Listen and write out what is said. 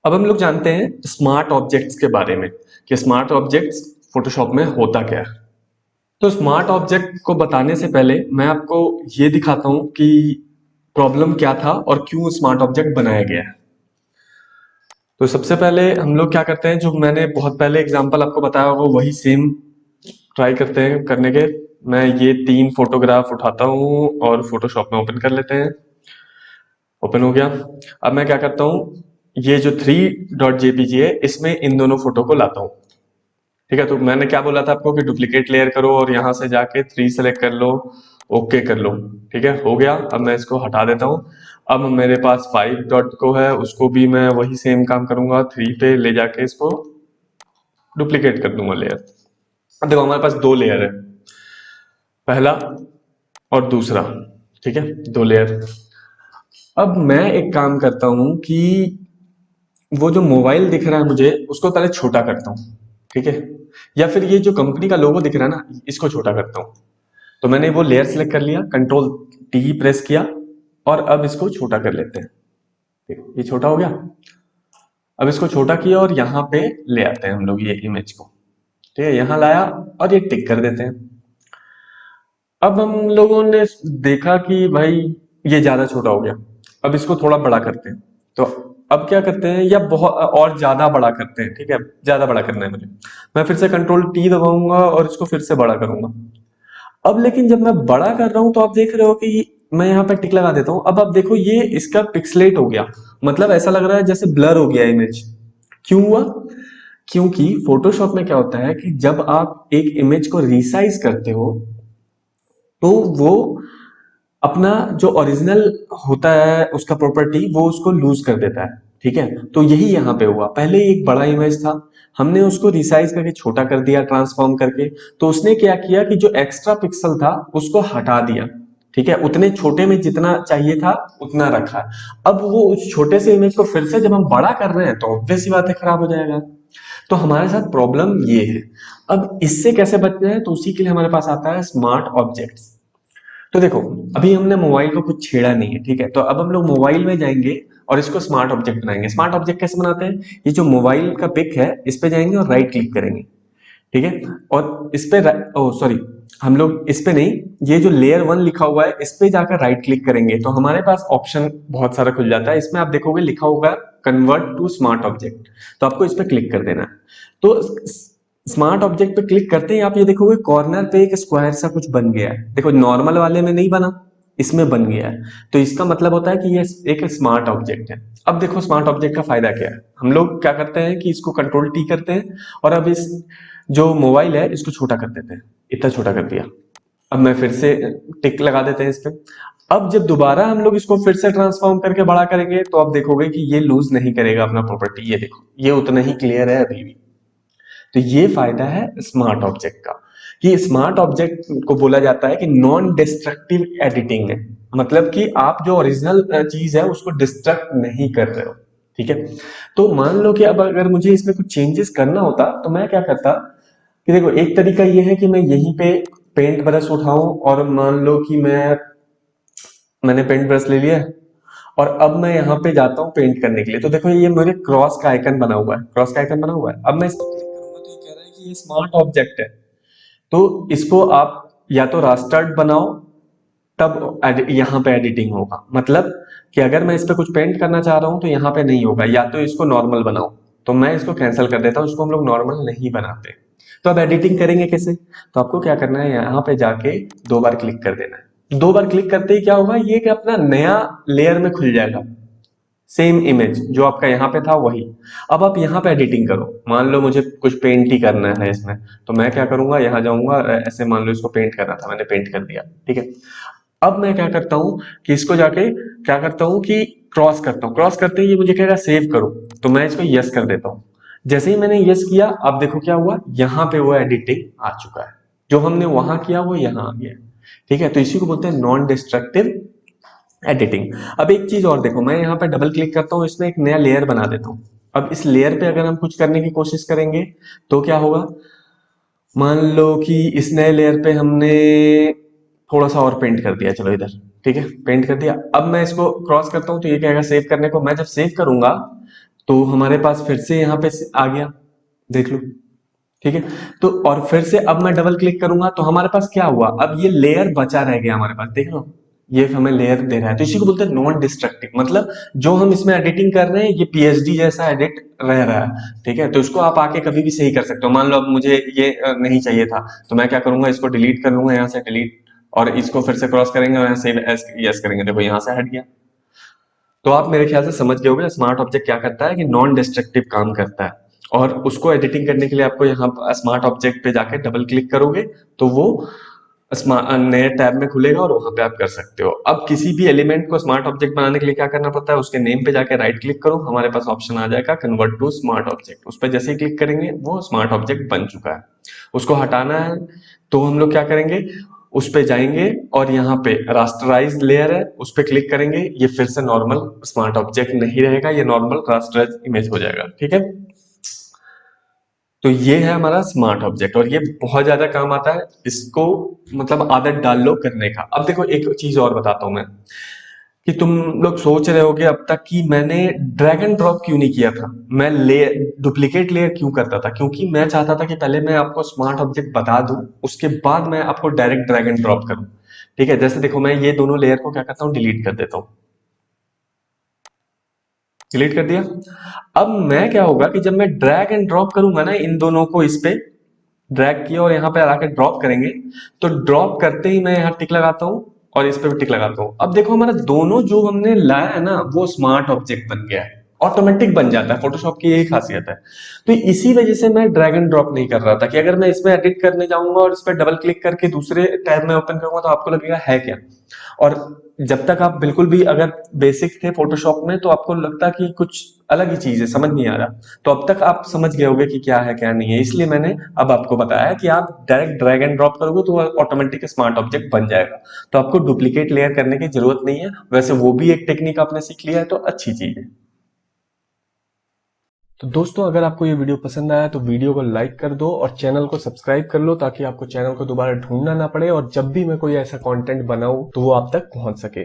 अब हम लोग जानते हैं स्मार्ट ऑब्जेक्ट्स के बारे में कि स्मार्ट ऑब्जेक्ट्स फोटोशॉप में होता क्या है। तो स्मार्ट ऑब्जेक्ट को बताने से पहले मैं आपको ये दिखाता हूं कि प्रॉब्लम क्या था और क्यों स्मार्ट ऑब्जेक्ट बनाया गया है। तो सबसे पहले हम लोग क्या करते हैं, जो मैंने बहुत पहले एग्जांपल आपको बताया होगा वही सेम ट्राई करते हैं करने के। मैं ये 3 फोटोग्राफ उठाता हूँ और फोटोशॉप में ओपन कर लेते हैं। ओपन हो गया। अब मैं क्या करता हूँ, ये जो 3.jpg है इसमें इन दोनों फोटो को लाता हूँ। ठीक है, तो मैंने क्या बोला था आपको कि डुप्लीकेट लेयर करो और यहां से जाके 3 सेलेक्ट कर लो, ओके कर लो। ठीक है, हो गया। अब मैं इसको हटा देता हूँ। अब मेरे पास 5 डॉट को है, उसको भी मैं वही सेम काम करूंगा, 3 पे ले जाके इसको डुप्लीकेट कर दूंगा लेयर। अब देखो हमारे पास 2 लेयर है, पहला और दूसरा। ठीक है, 2 लेयर। अब मैं एक काम करता हूं कि वो जो मोबाइल दिख रहा है मुझे उसको पहले छोटा करता हूँ। ठीक है, या फिर ये जो कंपनी का लोगो दिख रहा है ना इसको छोटा करता हूँ। तो मैंने वो लेयर सेलेक्ट कर लिया, कंट्रोल टी प्रेस किया और अब इसको छोटा कर लेते हैं। ठीक है, ये छोटा हो गया। अब इसको छोटा किया और यहाँ पे ले आते हैं हम लोग ये इमेज को। ठीक है, यहाँ लाया और ये टिक कर देते हैं। अब हम लोगों ने देखा कि भाई ये ज्यादा छोटा हो गया, अब इसको थोड़ा बड़ा करते हैं। तो अब क्या करते हैं, या बहुत और ज्यादा बड़ा करते हैं। ठीक है, ज्यादा बड़ा करना है मुझे, मैं फिर से कंट्रोल टी दबाऊंगा और इसको फिर से बड़ा करूंगा। अब लेकिन जब मैं बड़ा कर रहा हूं तो आप देख रहे हो कि मैं यहाँ पे टिक लगा देता हूं। अब आप देखो ये इसका पिक्सलेट हो गया, मतलब ऐसा लग रहा है जैसे ब्लर हो गया इमेज। क्यों हुआ? क्योंकि फोटोशॉप में क्या होता है कि जब आप एक इमेज को रिसाइज करते हो तो वो अपना जो ओरिजिनल होता है उसका प्रॉपर्टी वो उसको लूज कर देता है। ठीक है, तो यही यहाँ पे हुआ। पहले एक बड़ा इमेज था, हमने उसको रिसाइज करके छोटा कर दिया ट्रांसफॉर्म करके। तो उसने क्या किया कि जो एक्स्ट्रा पिक्सल था उसको हटा दिया। ठीक है, उतने छोटे में जितना चाहिए था उतना रखा। अब वो उस छोटे से इमेज को फिर से जब हम बड़ा कर रहे हैं तो ऑब्वियस सी बात है खराब हो जाएगा। तो हमारे साथ प्रॉब्लम ये है। अब इससे कैसे बचना है, तो उसी के लिए हमारे पास आता है स्मार्ट ऑब्जेक्ट्स। तो देखो अभी हमने मोबाइल को कुछ छेड़ा नहीं है। ठीक है, तो अब हम लोग मोबाइल में जाएंगे और इसको स्मार्ट ऑब्जेक्ट बनाएंगे। स्मार्ट ऑब्जेक्ट कैसे बनाते हैं, ये जो मोबाइल का पिक है इस पे जाएंगे और राइट क्लिक करेंगे। ठीक है, और इस पे ओ सॉरी, हम लोग इस पे नहीं, ये जो लेयर 1 लिखा हुआ है इस पे जाकर राइट क्लिक करेंगे तो हमारे पास ऑप्शन बहुत सारा खुल जाता है। इसमें आप देखोगे लिखा होगा कन्वर्ट टू स्मार्ट ऑब्जेक्ट, तो आपको इस पे क्लिक कर देना है। तो स्मार्ट ऑब्जेक्ट पे क्लिक करते ही आप ये देखोगे कॉर्नर पे एक स्क्वायर सा कुछ बन गया है। देखो नॉर्मल वाले में नहीं बना, इसमें बन गया है। तो इसका मतलब होता है कि ये एक स्मार्ट ऑब्जेक्ट है। अब देखो स्मार्ट ऑब्जेक्ट का फायदा क्या है, हम लोग क्या करते हैं कि इसको कंट्रोल टी करते हैं और अब इस जो मोबाइल है इसको छोटा कर देते हैं। इतना छोटा कर दिया। अब मैं फिर से टिक लगा देते हैं इस पे। अब जब दोबारा हम लोग इसको फिर से ट्रांसफॉर्म करके बड़ा करेंगे तो आप देखोगे कि ये लूज नहीं करेगा अपना प्रॉपर्टी। ये देखो ये उतना ही क्लियर है अभी भी। तो ये फायदा है स्मार्ट ऑब्जेक्ट का, कि स्मार्ट ऑब्जेक्ट को बोला जाता है कि नॉन डिस्ट्रक्टिव एडिटिंग है। मतलब कि आप जो ओरिजिनल चीज है उसको डिस्ट्रक्ट नहीं कर रहे हो। ठीक है, तो मान लो कि अब अगर मुझे इसमें कुछ चेंजेस करना होता तो मैं क्या करता कि देखो एक तरीका ये है कि मैं यहीं पे पेंट ब्रश उठाऊं और मान लो कि मैंने पेंट ब्रश ले लिया और अब मैं यहाँ पे जाता हूँ पेंट करने के लिए। तो देखो ये मेरे क्रॉस का आइकन बना हुआ है, क्रॉस का आइकन बना हुआ है। अब मैं इस पर क्लिक करूंगा तो ये कह रहा है कि ये स्मार्ट ऑब्जेक्ट है। तो इसको आप या तो रास्टर्ड बनाओ, तब यहाँ पे एडिटिंग होगा। मतलब कि अगर मैं इस पे कुछ पेंट करना चाह रहा हूँ तो यहाँ पे नहीं होगा, या तो इसको नॉर्मल बनाओ। तो मैं इसको कैंसिल कर देता हूँ, इसको हम लोग नॉर्मल नहीं बनाते। तो अब एडिटिंग करेंगे कैसे, तो आपको क्या करना है, यहाँ पे जाके 2 बार क्लिक कर देना है। 2 बार क्लिक करते ही क्या होगा, ये कि अपना नया लेयर में खुल जाएगा सेम इमेज जो आपका यहाँ पे था वही। अब आप यहाँ पे एडिटिंग करो, मान लो मुझे कुछ पेंट ही करना है इसमें, तो मैं क्या करूंगा, यहाँ जाऊंगा, ऐसे मान लो इसको पेंट करना था, मैंने पेंट कर दिया। ठीक है, अब मैं क्या करता हूँ कि इसको जाके क्या करता हूँ कि क्रॉस करता हूँ। क्रॉस करते ही ये मुझे कहेगा सेव करो, तो मैं इसको यस कर देता हूँ। जैसे ही मैंने यस किया अब देखो क्या हुआ, यहाँ पे वो एडिटिंग आ चुका है। जो हमने वहां किया वो यहाँ आ गया। ठीक है, तो इसी को बोलते हैं नॉन डिस्ट्रक्टिव एडिटिंग। अब एक चीज और देखो, मैं यहाँ पे डबल क्लिक करता हूँ, इसमें एक नया लेयर बना देता हूँ। अब इस लेयर पे अगर हम कुछ करने की कोशिश करेंगे तो क्या होगा, मान लो कि इस नए लेयर पे हमने थोड़ा सा और पेंट कर दिया, चलो इधर। ठीक है, पेंट कर दिया। अब मैं इसको क्रॉस करता हूँ तो ये कहेगा सेव करने को। मैं जब सेव करूंगा तो हमारे पास फिर से यहाँ पे आ गया, देख लो, ठीक है। तो और फिर से अब मैं डबल क्लिक करूंगा तो हमारे पास क्या हुआ, अब ये लेयर बचा रह गया हमारे पास, देख लो, ये हमें लेयर दे रहा है। तो इसी को बोलते हैं नॉन डिस्ट्रक्टिव, मतलब जो हम इसमें एडिटिंग कर रहे हैं ये पीएचडी जैसा एडिट रह रहा है, ठीक है। तो इसको आप आके कभी भी सही कर सकते हो। मान लो अब मुझे ये नहीं चाहिए था, तो मैं क्या करूंगा, इसको डिलीट कर लूंगा, यहाँ से डिलीट, और इसको फिर से क्रॉस करेंगे और सेव एज यस करेंगे, देखो यहाँ से हट गया। तो आप मेरे ख्याल से समझ गए होंगे स्मार्ट ऑब्जेक्ट क्या करता है, कि नॉन डिस्ट्रक्टिव काम करता है। और उसको एडिटिंग करने के लिए आपको यहाँ स्मार्ट ऑब्जेक्ट पे जाके डबल क्लिक करोगे तो वो नए टैब में खुलेगा और वहां पे आप कर सकते हो। अब किसी भी एलिमेंट को स्मार्ट ऑब्जेक्ट बनाने के लिए क्या करना पड़ता है, उसके नेम पे जाके राइट क्लिक करो, हमारे पास ऑप्शन आ जाएगा कन्वर्ट टू स्मार्ट ऑब्जेक्ट, उस पर जैसे ही क्लिक करेंगे वो स्मार्ट ऑब्जेक्ट बन चुका है। उसको हटाना है तो हम लोग क्या करेंगे, उस पे जाएंगे और यहाँ पे रास्टराइज लेयर है, उस पे क्लिक करेंगे, ये फिर से नॉर्मल स्मार्ट ऑब्जेक्ट नहीं रहेगा, ये नॉर्मल रास्टराइज इमेज हो जाएगा, ठीक है। तो ये है हमारा स्मार्ट ऑब्जेक्ट और ये बहुत ज्यादा काम आता है, इसको मतलब आदत डाल लो करने का। अब देखो एक चीज और बताता हूं मैं, कि तुम लोग सोच रहे होगे अब तक कि मैंने ड्रैग एंड ड्रॉप क्यों नहीं किया था, मैं लेयर डुप्लीकेट लेयर क्यों करता था, क्योंकि मैं चाहता था कि पहले मैं आपको स्मार्ट ऑब्जेक्ट बता दूं, उसके बाद मैं आपको डायरेक्ट ड्रैग एंड ड्रॉप करूं, ठीक है। जैसे देखो मैं ये दोनों लेयर को क्या करता हूँ, डिलीट कर देता हूँ, डिलीट कर दिया। अब मैं क्या होगा कि जब मैं ड्रैग एंड ड्रॉप करूंगा ना इन दोनों को, इस पे ड्रैग किया और यहाँ पे आके ड्रॉप करेंगे, तो ड्रॉप करते ही मैं यहाँ टिक लगाता हूँ और इस पे भी टिक लगाता हूँ। अब देखो हमारा दोनों जो हमने लाया है ना वो स्मार्ट ऑब्जेक्ट बन गया है, ऑटोमेटिक बन जाता है, फोटोशॉप की यही खासियत है। तो इसी वजह से मैं ड्रैग एंड ड्रॉप नहीं कर रहा था, कि अगर मैं इसमें एडिट करने जाऊंगा और इस पर डबल क्लिक करके दूसरे टैब में ओपन करूंगा तो आपको लगेगा है क्या। और जब तक आप बिल्कुल भी अगर बेसिक थे फोटोशॉप में तो आपको लगता कि कुछ अलग ही चीज है, समझ नहीं आ रहा, तो अब तक आप समझ गए होंगे कि क्या है क्या नहीं है। इसलिए मैंने अब आपको बताया कि आप डायरेक्ट ड्रैग एंड ड्रॉप करोगे तो ऑटोमेटिक स्मार्ट ऑब्जेक्ट बन जाएगा, तो आपको डुप्लीकेट लेयर करने की जरूरत नहीं है। वैसे वो भी एक टेक्निक आपने सीख लिया है तो अच्छी चीज है। तो दोस्तों अगर आपको ये वीडियो पसंद आया तो वीडियो को लाइक कर दो और चैनल को सब्सक्राइब कर लो, ताकि आपको चैनल को दोबारा ढूंढना ना पड़े और जब भी मैं कोई ऐसा कंटेंट बनाऊं तो वो आप तक पहुंच सके।